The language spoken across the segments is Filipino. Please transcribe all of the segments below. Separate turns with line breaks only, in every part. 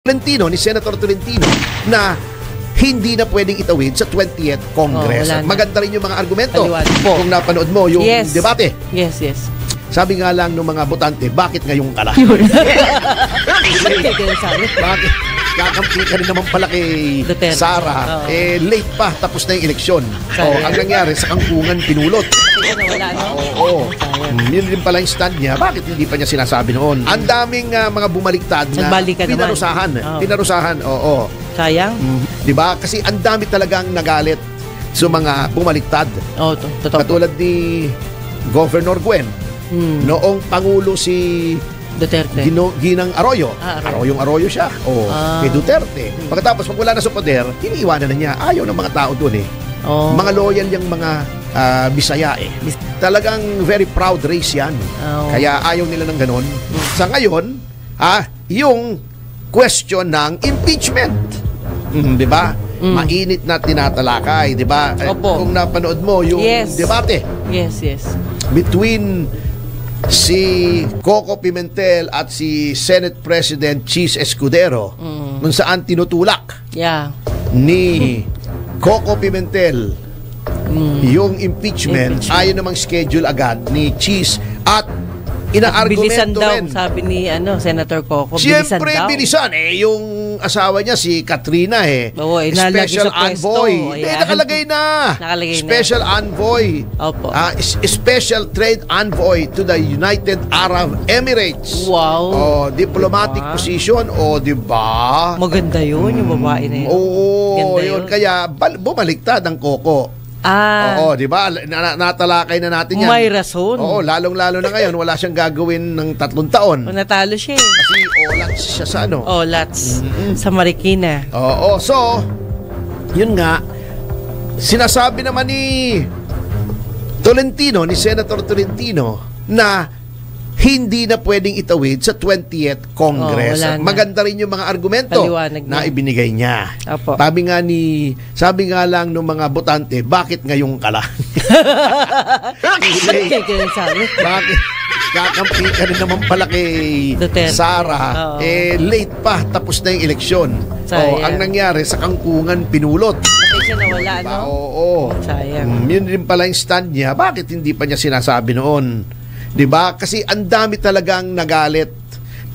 Ni Senator Tolentino na hindi na pwedeng itawid sa 20th Congress. Maganda rin yung mga argumento. Kung napanood mo yung debate.
Yes.
Sabi nga lang ng mga botante, bakit ngayong kala? Bakit? Kakampi ka rin naman pala kay
Duterte.
Sara. Late pa, tapos na yung eleksyon. Ang nangyari, sa kangkungan pinulot. Yun din pala yung stand niya. Bakit hindi pa niya sinasabi noon? Ang daming mga bumaliktad na pinarusahan. Pinarusahan, oo.
Sayang.
Diba? Kasi ang dami talagang nagalit sa mga bumaliktad.
Totoo.
Katulad ni Governor Gwen. Noong Pangulo si
Duterte.
Ginang Arroyo. Arroyo siya. Kay Duterte. Pagkatapos, pag wala na sa poder, iniiwanan na niya. Ayaw ng mga tao doon Mga loyal yung mga Bisaya Talagang very proud race yan. Kaya ayaw nila ng ganon. Sa ngayon, yung question ng impeachment. Di ba? Mainit na tinatalakay. Di ba? Kung napanood mo yung debate.
Yes.
Between si Coco Pimentel at si Senate President Chis Escudero, kung saan tinutulak ni Coco Pimentel yung impeachment. Ayaw namang schedule agad ni Chis at inaargumento rin.
Sabi ni Senator Coco.
Siyempre, bilisan yung asawa niya si Katrina Special Envoy. Nakalagay na. Special Envoy. Special Trade Envoy to the United Arab Emirates.
Wow.
Diplomatic position. Diba?
Maganda yun, yung babae na yun.
Yun. Kaya bumaliktad ang Coco. Di ba? Natalakay na natin yan.
May rason.
Lalong-lalo na ngayon, wala siyang gagawin ng 3 taon.
Natalo siya
Kasi OLATS siya sa
OLATS. Sa Marikina.
So, yun nga, sinasabi naman ni Senator Tolentino, na hindi na pwedeng itawid sa 20th Congress. Maganda rin yung mga argumento na ibinigay niya. Sabi nga lang ng mga botante, bakit ngayong kala? Bakit? Kakampi ka rin naman pala kay Sara. Late pa, tapos na yung eleksyon. Ang nangyari, sa kangkungan pinulot.
Siya nawala, Sayang.
Yun din pala yung stand niya. Bakit hindi pa niya sinasabi noon? Diba? Kasi ang dami talagang nagalit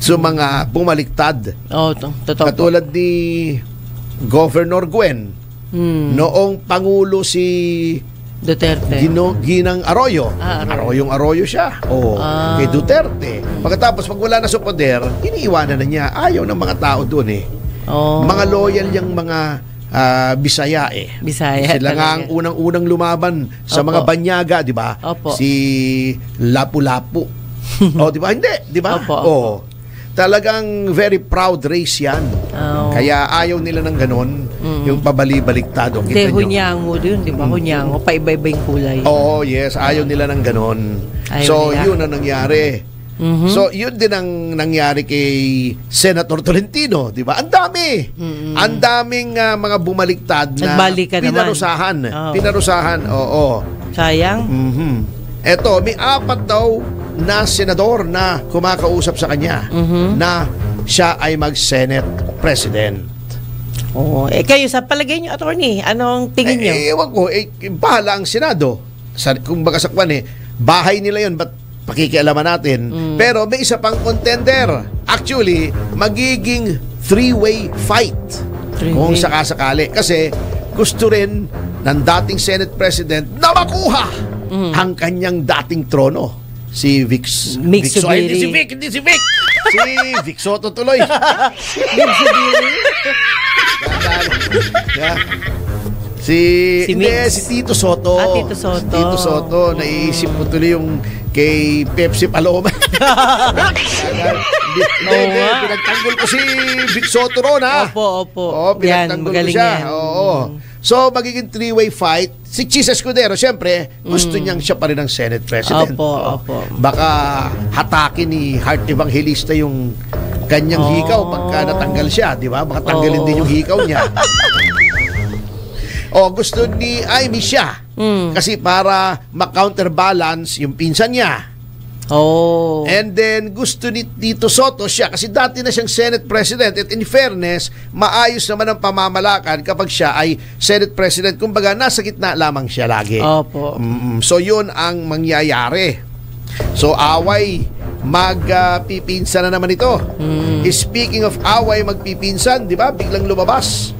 sa mga bumaliktad.
Totoo.
Katulad ni Governor Gwen. Noong Pangulo si
Duterte.
Ginang Arroyo. Arroyo siya. Kay Duterte. Pagkatapos, pag wala na sa poder, iniiwanan na niya. Ayaw ng mga tao doon Mga loyal yung mga Bisaya Sila nga ang unang-unang lumaban sa mga banyaga, di ba? Si Lapu-Lapu. Di ba? Hindi, di ba? Talagang very proud race yan. Kaya ayaw nila ng ganon, yung pabali-baliktado.
Hunyango din, di ba? Hunyango, paiba-iba yung kulay.
Yes, ayaw nila ng ganon. Yun ang nangyari. So, yun din ang nangyari kay Senator Tolentino, di ba? Ang dami. Ang daming mga bumaliktad na pinarusahan. Pinarusahan,
Sayang.
Eto, may 4 daw na senador na kumakausap sa kanya na siya ay mag-Senate President.
Kayo, sa palagay niyo, attorney, anong tingin niyo?
Ewan ko, bahala ang Senado. Kung baga sa kwan bahay nila yun, ba't pakikialaman natin? Pero may isa pang contender. Actually, magiging 3-way fight. Kung sakasakali. Kasi gusto rin ng dating Senate President na makuha ang kanyang dating trono. Si Vic Soto. Hindi si Vic. Si Vic Soto tuloy.
Vic Subiri.
Si Tito Soto.
Tito Soto.
Tito Soto. Naiisip ko tuloy yung kay Pepsi Paloma. Hindi. Pinagtanggol ko si Vic Soto ron,
Opo.
Pinagtanggol ko siya. So, magiging 3-way fight. Si Chis Escudero, siyempre, gusto niyang siya pa rin ang Senate President.
Opo.
Baka hatakin ni Heart Evangelista yung kanyang hikaw pagka natanggal siya, di ba? Baka tanggalin din yung hikaw niya. Gusto ni Amy siya. Kasi para ma-counterbalance yung pinsan niya.
Oh.
And then, gusto ni Tito Soto siya, kasi dati na siyang Senate President, at in fairness, maayos naman ang pamamalakan kapag siya ay Senate President. Kumbaga, nasa gitna lamang siya lagi.
Opo.
So, yun ang mangyayari. So, away, magpipinsan na naman ito. Speaking of away, magpipinsan, di ba? Biglang lumabas.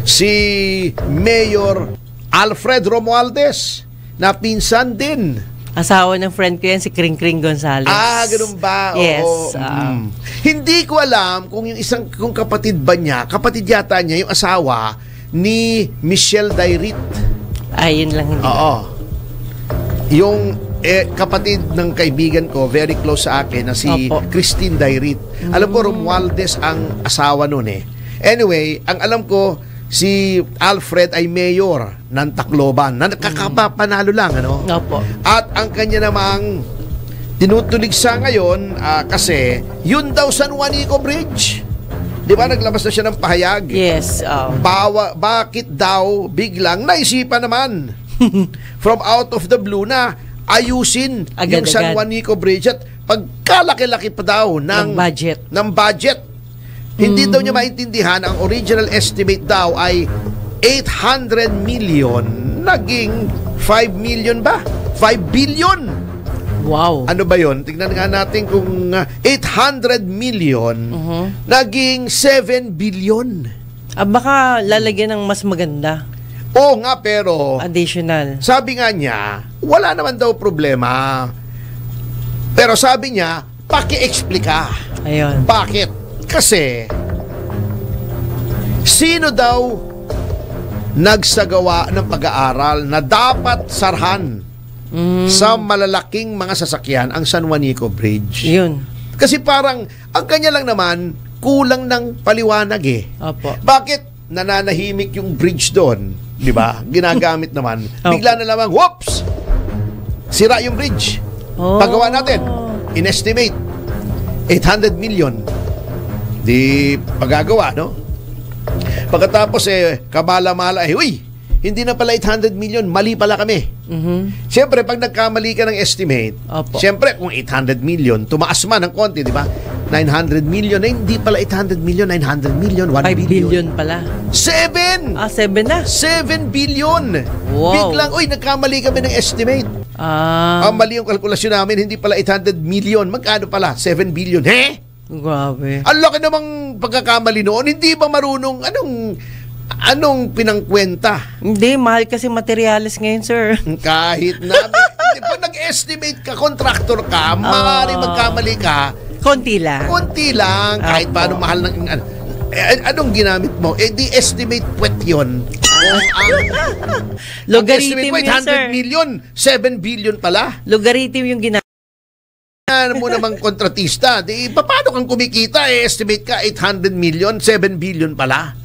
Si Mayor Alfred Romualdez, na pinsan din.
Asawa ng friend ko yan, si Kring Kring Gonzales.
Ganun ba?
Yes.
Hindi ko alam kung yung kung kapatid ba niya, kapatid yata niya, yung asawa ni Michelle Dairit.
Yun lang. Hindi.
Oo. Yung kapatid ng kaibigan ko, very close sa akin, na si Christine Dairit. Alam ko, Romualdez ang asawa nun eh. Anyway, ang alam ko, si Alfred ay mayor ng Tacloban. Nakakapanalo lang, ano?
Opo.
At ang kanya namang tinutulig sa ngayon, kasi yun daw San Juanico Bridge. Di ba naglabas na siya ng pahayag?
Yes.
Bakit daw biglang naisipan naman from out of the blue na ayusin yung San Juanico Bridge at pagkalaki-laki pa daw ng budget. Hindi daw niya maintindihan, ang original estimate daw ay 800 million, naging 5 million ba? 5 billion!
Wow!
Ano ba yon? Tingnan nga natin kung 800 million, naging 7 billion.
Baka lalagyan ng mas maganda.
Oo nga, pero
additional.
Sabi nga niya, wala naman daw problema. Pero sabi niya, paki-explika.
Ayun.
Bakit? Kasi, sino daw nagsagawa ng pag-aaral na dapat sarhan sa malalaking mga sasakyan ang San Juanico Bridge?
Yun.
Kasi parang, ang kanya lang naman, kulang ng paliwanag eh.
Opo.
Bakit nananahimik yung bridge doon? Di ba? Ginagamit naman. Bigla na lamang, whoops! Sira yung bridge. Pagawa natin. In-estimate. 800 million. Di pagagawa, no? Pagkatapos kabala-mala, uy, hindi na pala 800 million, mali pala kami. Siyempre, pag nagkamali ka ng estimate, siyempre, kung 800 million, tumaas man ng konti, di ba? 900 million, hindi pala 800 million, 900 million, 1
5 billion pala.
7!
7 na?
7 billion!
Wow.
Biglang, nagkamali kami ng estimate. Ang mali yung kalkulasyon namin, hindi pala 800 million, magkano pala? 7 billion.
Grabe.
Ang laki namang pagkakamali noon. Hindi ba marunong anong pinangkwenta?
Hindi, mahal kasi materyales ngayon, sir.
Kahit na pag nag-estimate ka, contractor ka, maaaring magkamali ka.
Konti lang.
Kahit paano mahal ng anong ginamit mo? Di estimate puwet yun.
Logarithm yun,
800
sir.
million, 7 billion pala.
Logarithm yung ginamit.
Mo namang kontratista, di paano kang kumikita, estimate ka 800 million, 7 billion pala.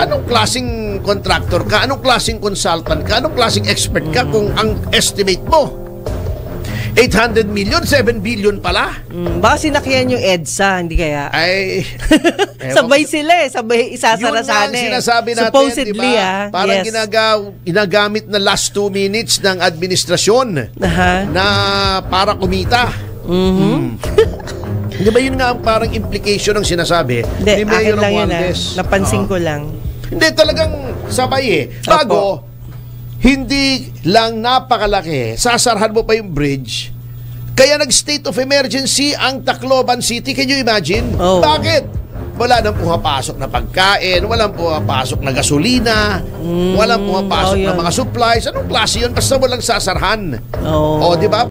Anong klaseng contractor ka? Anong klaseng consultant ka? Anong klaseng expert ka kung ang estimate mo 800 million, 7 billion pala?
Baka sinakyan yung EDSA, hindi kaya? Sabay sila sabay isasarasan
yun sinasabi natin,
supposedly,
diba? Parang ginagamit na last 2 minutes ng administrasyon na para kumita. Di ba yun nga ang parang implication ng sinasabi ni Mayor Romualdez?
Napansin ko lang.
Hindi, talagang sabay Bago, hindi lang napakalaki, sasarhan mo pa yung bridge. Kaya nag-state of emergency ang Tacloban City. Can you imagine? Bakit? Wala nang pumapasok na pagkain, walang pumapasok na gasolina, walang pumapasok na mga supplies. Anong klase yun? Basta walang sasarhan. Di ba?